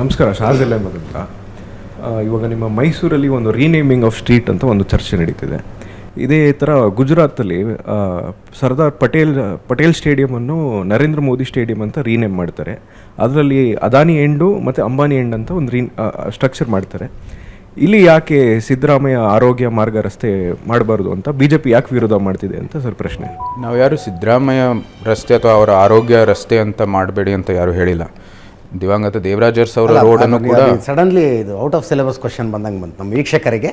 ನಮಸ್ಕಾರ, ಶಾಹಜಲ್ ಅಹಮದ್ ಅಂತ. ಇವಾಗ ನಿಮ್ಮ ಮೈಸೂರಲ್ಲಿ ಒಂದು ರೀನೇಮಿಂಗ್ ಆಫ್ ಸ್ಟ್ರೀಟ್ ಅಂತ ಒಂದು ಚರ್ಚೆ ನಡೀತಿದೆ. ಇದೇ ಥರ ಗುಜರಾತಲ್ಲಿ ಸರ್ದಾರ್ ಪಟೇಲ್ ಸ್ಟೇಡಿಯಮನ್ನು ನರೇಂದ್ರ ಮೋದಿ ಸ್ಟೇಡಿಯಂ ಅಂತ ರೀನೇಮ್ ಮಾಡ್ತಾರೆ. ಅದರಲ್ಲಿ ಅದಾನಿ ಎಂಡು ಮತ್ತು ಅಂಬಾನಿ ಎಂಡ್ ಅಂತ ಒಂದು ಸ್ಟ್ರಕ್ಚರ್ ಮಾಡ್ತಾರೆ. ಇಲ್ಲಿ ಯಾಕೆ ಸಿದ್ದರಾಮಯ್ಯ ಆರೋಗ್ಯ ಮಾರ್ಗ ರಸ್ತೆ ಮಾಡಬಾರ್ದು ಅಂತ BJP ಯಾಕೆ ವಿರೋಧ ಮಾಡ್ತಿದೆ ಅಂತ ಸರ್ ಪ್ರಶ್ನೆ. ನಾವು ಯಾರು ಸಿದ್ದರಾಮಯ್ಯ ರಸ್ತೆ ಅಥವಾ ಅವರ ಆರೋಗ್ಯ ರಸ್ತೆ ಅಂತ ಮಾಡಬೇಡಿ ಅಂತ ಯಾರು ಹೇಳಿಲ್ಲ. ದಿವಂಗತ ದೇವರಾಜ್ ಅರಸ್ ಅವರ ರೋಡನ್ನು ಕೂಡ ಸಡನ್ಲಿ ಇದು ಔಟ್ ಆಫ್ ಸಿಲೆಬಸ್ ಕ್ವಶನ್ ಬಂದಂಗೆ ಬಂತು ನಮ್ಮ ವೀಕ್ಷಕರಿಗೆ.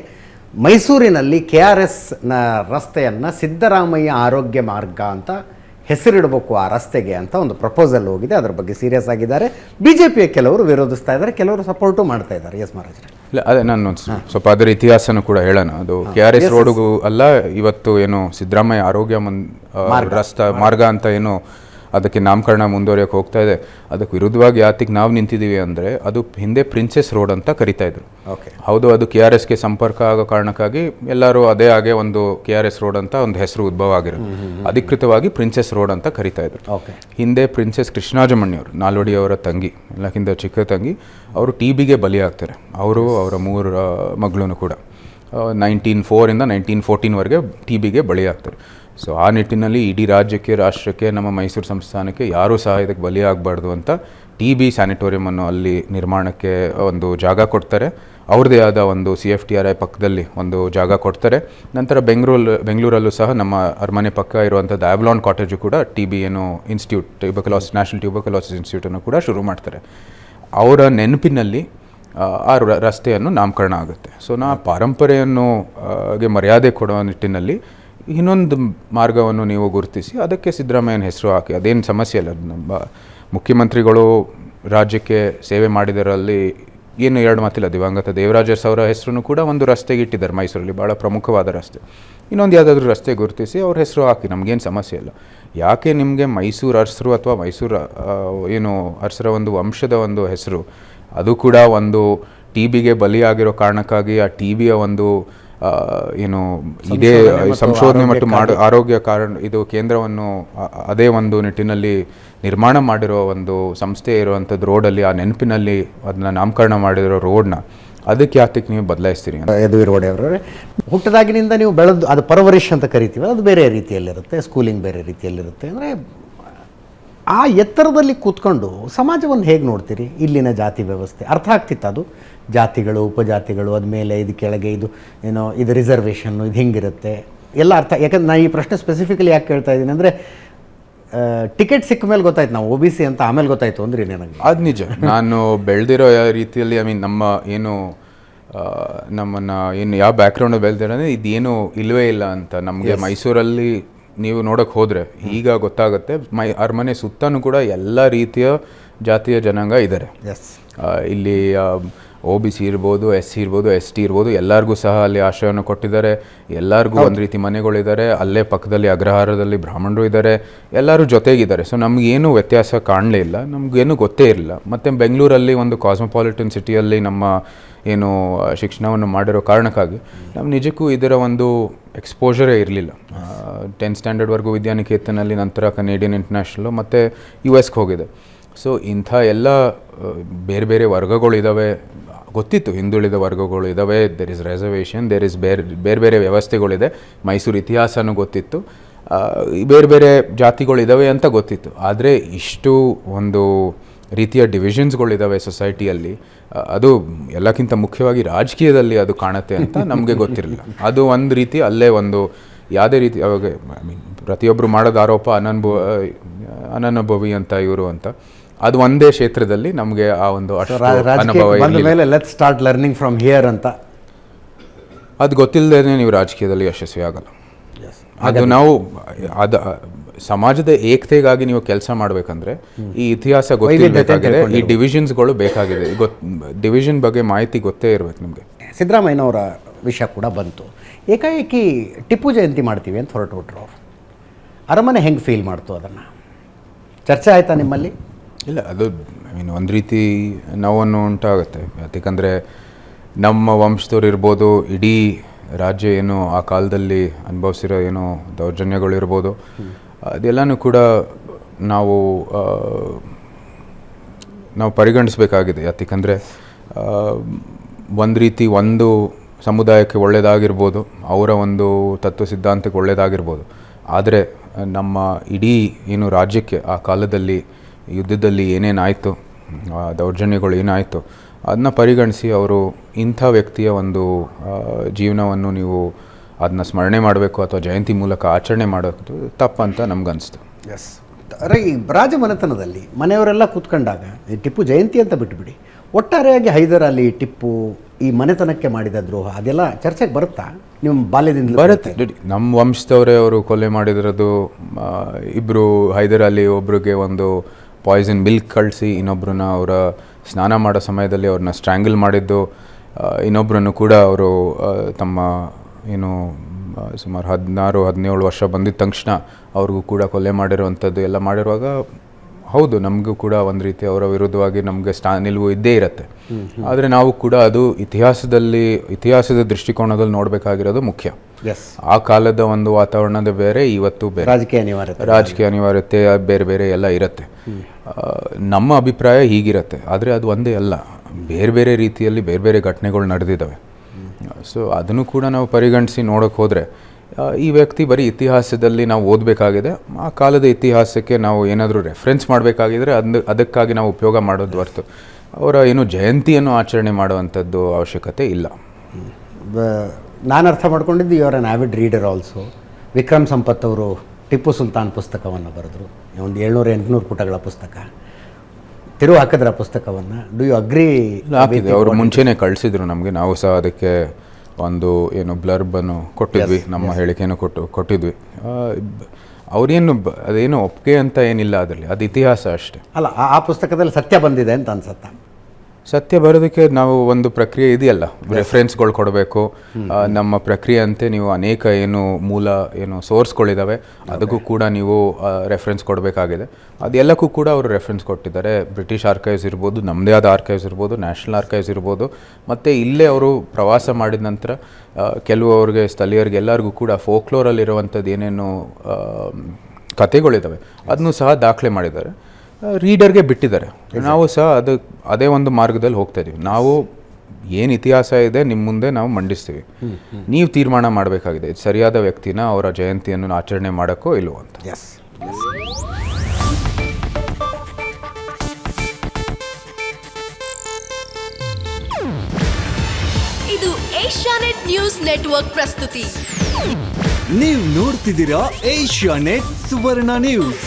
ಮೈಸೂರಿನಲ್ಲಿ KRSನ ರಸ್ತೆಯನ್ನು ಸಿದ್ದರಾಮಯ್ಯ ಆರೋಗ್ಯ ಮಾರ್ಗ ಅಂತ ಹೆಸರಿಡಬೇಕು ಆ ರಸ್ತೆಗೆ ಅಂತ ಒಂದು ಪ್ರಪೋಸಲ್ ಹೋಗಿದೆ. ಅದರ ಬಗ್ಗೆ ಸೀರಿಯಸ್ ಆಗಿದ್ದಾರೆ. BJPಯ ಕೆಲವರು ವಿರೋಧಿಸ್ತಾ ಇದ್ದಾರೆ, ಕೆಲವರು ಸಪೋರ್ಟು ಮಾಡ್ತಾ ಇದ್ದಾರೆ. ಎಸ್ ಮಹಾರಾಜ್. ಇಲ್ಲ, ಅದೇ ನಾನು ಸ್ವಲ್ಪ ಅದರ ಇತಿಹಾಸನೂ ಕೂಡ ಹೇಳೋಣ. ಅದು KRS ರೋಡ್ಗೂ ಅಲ್ಲ, ಇವತ್ತು ಏನು ಸಿದ್ದರಾಮಯ್ಯ ಆರೋಗ್ಯ ರಸ್ತೆ ಮಾರ್ಗ ಅಂತ ಏನು ಅದಕ್ಕೆ ನಾಮಕರಣ ಮುಂದುವರಿಯೋಕೆ ಹೋಗ್ತಾ ಇದೆ, ಅದಕ್ಕೆ ವಿರುದ್ಧವಾಗಿ ಯಾತಿಗೆ ನಾವು ನಿಂತಿದ್ದೀವಿ ಅಂದರೆ, ಅದು ಹಿಂದೆ ಪ್ರಿನ್ಸೆಸ್ ರೋಡ್ ಅಂತ ಕರಿತಾ ಇದ್ರು. ಹೌದು, ಅದು KRSಗೆ ಸಂಪರ್ಕ ಆಗೋ ಕಾರಣಕ್ಕಾಗಿ ಎಲ್ಲರೂ ಅದೇ ಹಾಗೆ ಒಂದು KRS ರೋಡ್ ಅಂತ ಒಂದು ಹೆಸರು ಉದ್ಭವ ಆಗಿರೋದು. ಅಧಿಕೃತವಾಗಿ ಪ್ರಿನ್ಸೆಸ್ ರೋಡ್ ಅಂತ ಕರಿತಾ ಇದ್ರು. ಹಿಂದೆ ಪ್ರಿನ್ಸೆಸ್ ಕೃಷ್ಣಾಜಮಣಿಯವರು, ನಾಲ್ವಡಿ ಅವರ ತಂಗಿ, ಎಲ್ಲಕ್ಕಿಂತ ಚಿಕ್ಕ ತಂಗಿ, ಅವರು TBಗೆ ಬಲಿಯಾಗ್ತಾರೆ. ಅವರು ಅವರ 3 ಮಗಳೂ ಕೂಡ 1904 ಇಂದ 1914ವರೆಗೆ TBಗೆ ಬಲಿಯಾಗ್ತಾರೆ. ಸೊ ಆ ನಿಟ್ಟಿನಲ್ಲಿ ಇಡೀ ರಾಜ್ಯಕ್ಕೆ, ರಾಷ್ಟ್ರಕ್ಕೆ, ನಮ್ಮ ಮೈಸೂರು ಸಂಸ್ಥಾನಕ್ಕೆ ಯಾರೂ ಸಹ ಇದಕ್ಕೆ ಬಲಿಯಾಗಬಾರ್ದು ಅಂತ TB ಸ್ಯಾನಿಟೋರಿಯಮನ್ನು ಅಲ್ಲಿ ನಿರ್ಮಾಣಕ್ಕೆ ಒಂದು ಜಾಗ ಕೊಡ್ತಾರೆ. ಅವ್ರದ್ದೇ ಆದ ಒಂದು CFTRI ಪಕ್ಕದಲ್ಲಿ ಒಂದು ಜಾಗ ಕೊಡ್ತಾರೆ. ನಂತರ ಬೆಂಗಳೂರಲ್ಲೂ ಸಹ ನಮ್ಮ ಅರಮನೆ ಪಕ್ಕ ಇರುವಂಥದ್ದು ಆವ್ಲಾನ್ ಕಾಟೇಜು ಕೂಡ TB ಏನು ಇನ್ಸ್ಟಿಟ್ಯೂಟ್, ನ್ಯಾಷನಲ್ ಟ್ಯೂಬರ್ಕುಲೋಸಿಸ್ ಇನ್ಸ್ಟಿಟ್ಯೂಟನ್ನು ಕೂಡ ಶುರು ಮಾಡ್ತಾರೆ. ಅವರ ನೆನಪಿನಲ್ಲಿ ಆ ರಸ್ತೆಯನ್ನು ನಾಮಕರಣ ಆಗುತ್ತೆ. ಸೊ ಪಾರಂಪರೆಯನ್ನು ಮರ್ಯಾದೆ ಕೊಡೋ ನಿಟ್ಟಿನಲ್ಲಿ ಇನ್ನೊಂದು ಮಾರ್ಗವನ್ನು ನೀವು ಗುರುತಿಸಿ ಅದಕ್ಕೆ ಸಿದ್ದರಾಮಯ್ಯನ ಹೆಸರು ಹಾಕಿ, ಅದೇನು ಸಮಸ್ಯೆ ಇಲ್ಲ. ನಮ್ಮ ಮುಖ್ಯಮಂತ್ರಿಗಳು ರಾಜ್ಯಕ್ಕೆ ಸೇವೆ ಮಾಡಿದರಲ್ಲಿ ಏನು ಎರಡು ಮಾತಿಲ್ಲ. ದಿವಂಗತ ದೇವರಾಜ್ ಅರಸ್ ಅವರ ಹೆಸರು ಕೂಡ ಒಂದು ರಸ್ತೆಗೆ ಇಟ್ಟಿದ್ದಾರೆ ಮೈಸೂರಲ್ಲಿ, ಭಾಳ ಪ್ರಮುಖವಾದ ರಸ್ತೆ. ಇನ್ನೊಂದು ಯಾವುದಾದ್ರೂ ರಸ್ತೆ ಗುರುತಿಸಿ ಅವ್ರ ಹೆಸರು ಹಾಕಿ, ನಮಗೇನು ಸಮಸ್ಯೆ ಇಲ್ಲ. ಯಾಕೆ ನಿಮಗೆ ಮೈಸೂರು ಅರಸರು ಅಥವಾ ಮೈಸೂರು ಏನು ಅರಸರ ಒಂದು ವಂಶದ ಒಂದು ಹೆಸರು, ಅದು ಕೂಡ ಒಂದು TBಗೆ ಬಲಿಯಾಗಿರೋ ಕಾರಣಕ್ಕಾಗಿ ಆ TBಯ ಒಂದು ಏನು ಇದೇ ಸಂಶೋಧನೆ ಮತ್ತು ಆರೋಗ್ಯ ಇದು ಕೇಂದ್ರವನ್ನು ಅದೇ ಒಂದು ನಿಟ್ಟಿನಲ್ಲಿ ನಿರ್ಮಾಣ ಮಾಡಿರೋ ಒಂದು ಸಂಸ್ಥೆ ಇರುವಂಥದ್ದು ರೋಡಲ್ಲಿ, ಆ ನೆನಪಿನಲ್ಲಿ ಅದನ್ನ ನಾಮಕರಣ ಮಾಡಿರೋ ರೋಡ್ನ ಅದಕ್ಕೆ ಯಾತಕ್ಕೆ ನೀವು ಬದಲಾಯಿಸ್ತೀರಿ ಅಂತ. ಯದುವೀರ್ ಅವರೇ, ಹುಟ್ಟದಾಗಿನಿಂದ ನೀವು ಬೆಳೆದು ಅದು ಪರವರಿಷ್ ಅಂತ ಕರಿತೀವಿ, ಅದು ಬೇರೆ ರೀತಿಯಲ್ಲಿರುತ್ತೆ, ಸ್ಕೂಲಿಂಗ್ ಬೇರೆ ರೀತಿಯಲ್ಲಿರುತ್ತೆ. ಅಂದರೆ ಆ ಎತ್ತರದಲ್ಲಿ ಕೂತ್ಕೊಂಡು ಸಮಾಜವನ್ನು ಹೇಗೆ ನೋಡ್ತೀರಿ? ಇಲ್ಲಿನ ಜಾತಿ ವ್ಯವಸ್ಥೆ ಅರ್ಥ ಆಗ್ತಿತ್ತು, ಅದು ಜಾತಿಗಳು, ಉಪಜಾತಿಗಳು, ಅದ್ಮೇಲೆ ಇದು ಕೆಳಗೆ, ಇದು ಏನೋ ಇದು ರಿಸರ್ವೇಷನ್ನು, ಇದು ಹಿಂಗಿರುತ್ತೆ ಎಲ್ಲ ಅರ್ಥ. ಯಾಕಂದ್ರೆ ನಾನು ಈ ಪ್ರಶ್ನೆ ಸ್ಪೆಸಿಫಿಕಲಿ ಯಾಕೆ ಕೇಳ್ತಾ ಇದ್ದೀನಿ ಅಂದರೆ, ಟಿಕೆಟ್ ಸಿಕ್ಕ ಮೇಲೆ ಗೊತ್ತಾಯ್ತು ನಾವು OBC ಅಂತ, ಆಮೇಲೆ ಗೊತ್ತಾಯ್ತು ಅಂದ್ರೆ ನನಗೆ. ಅದು ನಿಜ. ನಾನು ಬೆಳೆದಿರೋ ರೀತಿಯಲ್ಲಿ, ನಮ್ಮ ಏನು ನಮ್ಮನ್ನು ಏನು ಯಾವ ಬ್ಯಾಕ್ಗ್ರೌಂಡ್ ಬೆಳೆದಿರೋದ್ರೆ ಇದೇನು ಇಲ್ಲವೇ ಇಲ್ಲ ಅಂತ ನಮಗೆ ಮೈಸೂರಲ್ಲಿ ನೀವು ನೋಡೋಕೆ ಹೋದರೆ ಈಗ ಗೊತ್ತಾಗುತ್ತೆ. ಅರಮನೆ ಸುತ್ತಲೂ ಕೂಡ ಎಲ್ಲ ರೀತಿಯ ಜಾತಿಯ ಜನಾಂಗ ಇದ್ದಾರೆ. ಇಲ್ಲಿ OBC ಇರ್ಬೋದು, SC ಇರ್ಬೋದು, ST ಇರ್ಬೋದು, ಎಲ್ಲರಿಗೂ ಸಹ ಅಲ್ಲಿ ಆಶ್ರಯವನ್ನು ಕೊಟ್ಟಿದ್ದಾರೆ. ಎಲ್ಲರಿಗೂ ಒಂದು ರೀತಿ ಮನೆಗಳಿದ್ದಾರೆ. ಅಲ್ಲೇ ಪಕ್ಕದಲ್ಲಿ ಅಗ್ರಹಾರದಲ್ಲಿ ಬ್ರಾಹ್ಮಣರು ಇದ್ದಾರೆ, ಎಲ್ಲರೂ ಜೊತೆಗಿದ್ದಾರೆ. ಸೊ ನಮಗೇನು ವ್ಯತ್ಯಾಸ ಕಾಣಲೇ ಇಲ್ಲ, ನಮಗೇನು ಗೊತ್ತೇ ಇರಲಿಲ್ಲ. ಮತ್ತು ಬೆಂಗಳೂರಲ್ಲಿ ಒಂದು ಕಾಸ್ಮೋಪಾಲಿಟನ್ ಸಿಟಿಯಲ್ಲಿ ನಮ್ಮ ಏನು ಶಿಕ್ಷಣವನ್ನು ಮಾಡಿರೋ ಕಾರಣಕ್ಕಾಗಿ ನಮ್ಮ ನಿಜಕ್ಕೂ ಇದರ ಒಂದು ಎಕ್ಸ್ಪೋಜರೇ ಇರಲಿಲ್ಲ. 10th ಸ್ಟ್ಯಾಂಡರ್ಡ್ವರೆಗೂ ವಿದ್ಯಾನಿಕೇತನಲ್ಲಿ, ನಂತರ ಕನೇಡಿಯನ್ ಇಂಟರ್ನ್ಯಾಷನಲ್ಲು ಮತ್ತು USಗೆ ಹೋಗಿದೆ. ಸೊ ಇಂಥ ಎಲ್ಲ ಬೇರೆ ಬೇರೆ ವರ್ಗಗಳಿದ್ದಾವೆ, ಗೊತ್ತಿತ್ತು. ಹಿಂದುಳಿದ ವರ್ಗಗಳು ಇದ್ದಾವೆ, there is reservation, there is ಬೇರೆ ಬೇರೆ ವ್ಯವಸ್ಥೆಗಳಿದೆ. ಮೈಸೂರು ಇತಿಹಾಸನೂ ಗೊತ್ತಿತ್ತು, ಬೇರೆ ಬೇರೆ ಜಾತಿಗಳಿದ್ದಾವೆ ಅಂತ ಗೊತ್ತಿತ್ತು. ಆದರೆ ಇಷ್ಟು ಒಂದು ರೀತಿಯ ಡಿವಿಷನ್ಸ್ಗಳಿದ್ದಾವೆ ಸೊಸೈಟಿಯಲ್ಲಿ, ಅದು ಎಲ್ಲಕ್ಕಿಂತ ಮುಖ್ಯವಾಗಿ ರಾಜಕೀಯದಲ್ಲಿ ಅದು ಕಾಣುತ್ತೆ ಅಂತ ನಮಗೆ ಗೊತ್ತಿರಲಿಲ್ಲ. ಅದು ಒಂದು ರೀತಿ ಅಲ್ಲೇ ಒಂದು ಯಾವುದೇ ರೀತಿ ಅವಾಗ ಪ್ರತಿಯೊಬ್ಬರು ಮಾಡೋದು ಆರೋಪ ಅನನುಭವಿ ಅಂತ ಇವರು ಅಂತ, ಅದು ಒಂದೇ ಕ್ಷೇತ್ರದಲ್ಲಿ ನಮಗೆ ಆ ಒಂದು ಅನುಭವ let's start learning from here ಅಂತ. ಅದು ಗೊತ್ತಿಲ್ಲದೇ ನೀವು ರಾಜಕೀಯದಲ್ಲಿ ಯಶಸ್ವಿ ಆಗಲ್ಲ. ಅದು ನಾವು ಸಮಾಜದ ಏಕತೆಗಾಗಿ ನೀವು ಕೆಲಸ ಮಾಡಬೇಕಂದ್ರೆ ಈ ಇತಿಹಾಸ ಗೊತ್ತಿರಬೇಕಾಗಿದೆ, ಈ ಡಿವಿಷನ್ಸ್ಗಳು ಬೇಕಾಗಿದೆ. ಡಿವಿಷನ್ ಬಗ್ಗೆ ಮಾಹಿತಿ ಗೊತ್ತೇ ಇರಬೇಕು ನಿಮಗೆ. ಸಿದ್ದರಾಮಯ್ಯನವರ ವಿಷಯ ಕೂಡ ಬಂತು. ಏಕಾಏಕಿ ಟಿಪ್ಪು ಜಯಂತಿ ಮಾಡ್ತೀವಿ ಅಂತ ಹೊರಟುಬಿಟ್ರು ಅವರು. ಅರಮನೆ ಹೆಂಗೆ ಫೀಲ್ ಮಾಡ್ತು? ಅದನ್ನು ಚರ್ಚೆ ಆಯಿತಾ ನಿಮ್ಮಲ್ಲಿ? ಇಲ್ಲ, ಅದು ಒಂದು ರೀತಿ ನೋವನ್ನು ಉಂಟಾಗುತ್ತೆ. ಯಾಕಂದರೆ ನಮ್ಮ ವಂಶದವ್ರು ಇರ್ಬೋದು, ಇಡೀ ರಾಜ್ಯ ಏನು ಆ ಕಾಲದಲ್ಲಿ ಅನುಭವಿಸಿರೋ ಏನೋ ದೌರ್ಜನ್ಯಗಳಿರ್ಬೋದು, ಅದೆಲ್ಲನೂ ಕೂಡ ನಾವು ನಾವು ಪರಿಗಣಿಸಬೇಕಾಗಿದೆ. ಯಾಕಂದರೆ ಒಂದು ರೀತಿ ಒಂದು ಸಮುದಾಯಕ್ಕೆ ಒಳ್ಳೆಯದಾಗಿರ್ಬೋದು, ಅವರ ಒಂದು ತತ್ವ ಸಿದ್ಧಾಂತಕ್ಕೆ ಒಳ್ಳೆಯದಾಗಿರ್ಬೋದು, ಆದರೆ ನಮ್ಮ ಇಡೀ ಏನು ರಾಜ್ಯಕ್ಕೆ ಆ ಕಾಲದಲ್ಲಿ ಯುದ್ಧದಲ್ಲಿ ಏನೇನಾಯಿತು, ದೌರ್ಜನ್ಯಗಳು ಏನಾಯಿತು ಅದನ್ನ ಪರಿಗಣಿಸಿ ಅವರು ಇಂಥ ವ್ಯಕ್ತಿಯ ಒಂದು ಜೀವನವನ್ನು ನೀವು ಅದನ್ನ ಸ್ಮರಣೆ ಮಾಡಬೇಕು ಅಥವಾ ಜಯಂತಿ ಮೂಲಕ ಆಚರಣೆ ಮಾಡೋದು ತಪ್ಪಂತ ನಮ್ಗನ್ನಿಸ್ತು. ಎಸ್, ಈ ರಾಜಮನೆತನದಲ್ಲಿ ಮನೆಯವರೆಲ್ಲ ಕೂತ್ಕೊಂಡಾಗ ಈ ಟಿಪ್ಪು ಜಯಂತಿ ಅಂತ ಬಿಟ್ಟುಬಿಡಿ, ಒಟ್ಟಾರೆಯಾಗಿ ಹೈದರ್ ಅಲಿ, ಟಿಪ್ಪು ಈ ಮನೆತನಕ್ಕೆ ಮಾಡಿದ ದ್ರೋಹ ಅದೆಲ್ಲ ಚರ್ಚೆಗೆ ಬರುತ್ತಾ ನಿಮ್ಮ ಬಾಲ್ಯದಿಂದ? ಬರುತ್ತೆ. ನಮ್ಮ ವಂಶದವರೇ ಅವರು ಕೊಲೆ ಮಾಡಿದಿರೋದು, ಇಬ್ಬರು ಹೈದರ್ ಅಲಿ ಒಬ್ರಿಗೆ ಒಂದು ಪಾಯ್ಸನ್ ಮಿಲ್ಕ್ ಕಳಿಸಿ ಇನ್ನೊಬ್ಬರನ್ನ ಅವರ ಸ್ನಾನ ಮಾಡೋ ಸಮಯದಲ್ಲಿ ಅವ್ರನ್ನ ಸ್ಟ್ರ್ಯಾಂಗಲ್ ಮಾಡಿದ್ದು, ಇನ್ನೊಬ್ಬರನ್ನು ಕೂಡ ಅವರು ತಮ್ಮ ಏನು ಸುಮಾರು 16-17 ವರ್ಷ ಬಂದಿದ್ದ ತಕ್ಷಣ ಅವ್ರಿಗೂ ಕೂಡ ಕೊಲೆ ಮಾಡಿರುವಂಥದ್ದು ಎಲ್ಲ ಮಾಡಿರುವಾಗ ಹೌದು, ನಮಗೂ ಕೂಡ ಒಂದು ರೀತಿ ಅವರ ವಿರುದ್ಧವಾಗಿ ನಮಗೆ ನಿಲುವು ಇದ್ದೇ ಇರುತ್ತೆ. ಆದರೆ ನಾವು ಕೂಡ ಅದು ಇತಿಹಾಸದ ದೃಷ್ಟಿಕೋನದಲ್ಲಿ ನೋಡಬೇಕಾಗಿರೋದು ಮುಖ್ಯ. ಆ ಕಾಲದ ಒಂದು ವಾತಾವರಣದ ಬೇರೆ, ಇವತ್ತು ಬೇರೆ, ರಾಜಕೀಯ ಅನಿವಾರ್ಯತೆ ಬೇರೆ ಬೇರೆ ಎಲ್ಲ ಇರುತ್ತೆ. ನಮ್ಮ ಅಭಿಪ್ರಾಯ ಹೀಗಿರುತ್ತೆ, ಆದರೆ ಅದು ಒಂದೇ ಅಲ್ಲ, ಬೇರೆ ಬೇರೆ ರೀತಿಯಲ್ಲಿ ಬೇರೆ ಬೇರೆ ಘಟನೆಗಳು ನಡೆದಿದ್ದಾವೆ. ಸೊ ಅದನ್ನು ಕೂಡ ನಾವು ಪರಿಗಣಿಸಿ ನೋಡೋಕೆ ಹೋದರೆ ಈ ವ್ಯಕ್ತಿ ಬರೀ ಇತಿಹಾಸದಲ್ಲಿ ನಾವು ಓದಬೇಕಾಗಿದೆ, ಆ ಕಾಲದ ಇತಿಹಾಸಕ್ಕೆ ನಾವು ಏನಾದರೂ ರೆಫರೆನ್ಸ್ ಮಾಡಬೇಕಾಗಿದ್ರೆ ಅದಕ್ಕಾಗಿ ನಾವು ಉಪಯೋಗ ಮಾಡೋದು ಹೊರತು ಅವರ ಏನು ಜಯಂತಿಯನ್ನು ಆಚರಣೆ ಮಾಡುವಂಥದ್ದು ಅವಶ್ಯಕತೆ ಇಲ್ಲ. ನಾನು ಅರ್ಥ ಮಾಡ್ಕೊಂಡಿದ್ದು you are an avid reader also. Vikram Sampath ಅವರು ಟಿಪ್ಪು ಸುಲ್ತಾನ್ ಪುಸ್ತಕವನ್ನು ಬರೆದ್ರು, ಒಂದು 700-800 ಪುಟಗಳ ಪುಸ್ತಕ. ತಿರುವು ಹಾಕಿದ್ರ ಪುಸ್ತಕವನ್ನು. Do you agree? ಹಾಕಿದೆ, ಅವರು ಮುಂಚೆನೇ ಕಳಿಸಿದ್ರು ನಮಗೆ, ನಾವು ಸಹ ಅದಕ್ಕೆ ಒಂದು ಏನು ಬ್ಲರ್ಬನ್ನು ಕೊಟ್ಟಿದ್ವಿ, ನಮ್ಮ ಹೇಳಿಕೆಯನ್ನು ಕೊಟ್ಟಿದ್ವಿ. ಅವರೇನು ಅದೇನು ಒಪ್ಪಿಗೆ ಅಂತ ಏನಿಲ್ಲ ಅದರಲ್ಲಿ, ಅದು ಇತಿಹಾಸ ಅಷ್ಟೇ. ಅಲ್ಲ, ಆ ಪುಸ್ತಕದಲ್ಲಿ ಸತ್ಯ ಬಂದಿದೆ ಅಂತ ಅನ್ಸುತ್ತಾ? ಸತ್ಯ ಬರೋದಕ್ಕೆ ನಾವು ಒಂದು ಪ್ರಕ್ರಿಯೆ ಇದೆಯಲ್ಲ, ರೆಫರೆನ್ಸ್ಗಳು ಕೊಡಬೇಕು. ನಮ್ಮ ಪ್ರಕ್ರಿಯೆ ಅಂತೆ ನೀವು ಅನೇಕ ಏನು ಸೋರ್ಸ್ಗಳಿದ್ದಾವೆ, ಅದಕ್ಕೂ ಕೂಡ ನೀವು ರೆಫರೆನ್ಸ್ ಕೊಡಬೇಕಾಗಿದೆ. ಅದೆಲ್ಲಕ್ಕೂ ಕೂಡ ಅವರು ರೆಫರೆನ್ಸ್ ಕೊಟ್ಟಿದ್ದಾರೆ. ಬ್ರಿಟಿಷ್ ಆರ್ಕೈವ್ಸ್ ಇರ್ಬೋದು, ನಮ್ಮದೇ ಆದ ಆರ್ಕೈವ್ಸ್ ಇರ್ಬೋದು, ನ್ಯಾಷನಲ್ ಆರ್ಕೈವ್ಸ್ ಇರ್ಬೋದು, ಮತ್ತು ಇಲ್ಲೇ ಅವರು ಪ್ರವಾಸ ಮಾಡಿದ ನಂತರ ಕೆಲವು ಅವ್ರಿಗೆ ಸ್ಥಳೀಯರಿಗೆ ಎಲ್ಲರಿಗೂ ಕೂಡ ಫೋಕ್ಲೋರಲ್ಲಿರುವಂಥದ್ದು ಏನೇನು ಕಥೆಗಳಿದ್ದಾವೆ ಅದನ್ನು ಸಹ ದಾಖಲೆ ಮಾಡಿದ್ದಾರೆ, ರೀಡರ್ಗೆ ಬಿಟ್ಟಿದ್ದಾರೆ. ನಾವು ಸಹ ಅದೇ ಒಂದು ಮಾರ್ಗದಲ್ಲಿ ಹೋಗ್ತಾ ಇದ್ದೀವಿ. ನಾವು ಏನು ಇತಿಹಾಸ ಇದೆ ನಿಮ್ಮ ಮುಂದೆ ನಾವು ಮಂಡಿಸ್ತೀವಿ, ನೀವು ತೀರ್ಮಾನ ಮಾಡಬೇಕಾಗಿದೆ ಸರಿಯಾದ ವ್ಯಕ್ತಿನ ಅವರ ಜಯಂತಿಯನ್ನು ಆಚರಣೆ ಮಾಡೋಕ್ಕೋ ಇಲ್ವೋ ಅಂತ. ಇದು ಏಷ್ಯಾನೆಟ್ ನ್ಯೂಸ್ ನೆಟ್ವರ್ಕ್ ಪ್ರಸ್ತುತಿ. ನೀವು ನೋಡ್ತಿದ್ದೀರಾ ಏಷ್ಯಾನೆಟ್ ಸುವರ್ಣ ನ್ಯೂಸ್.